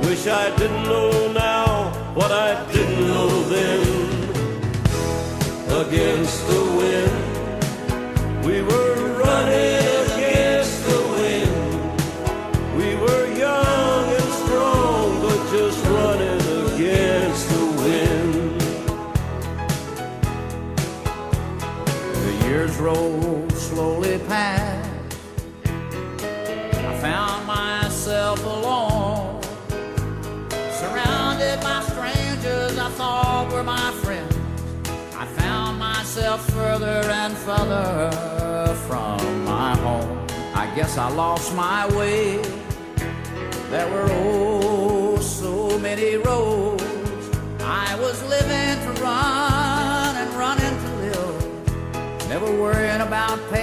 Wish I didn't know now what I didn't know then. Against the wind, we were running against the wind. We were young and strong, but just running against the wind. The years rolled slowly past. I found myself alone, surrounded by strangers I thought were my friends. I found myself further and further from my home. I guess I lost my way. There were oh so many roads. I was living to run and running to live, never worrying about pay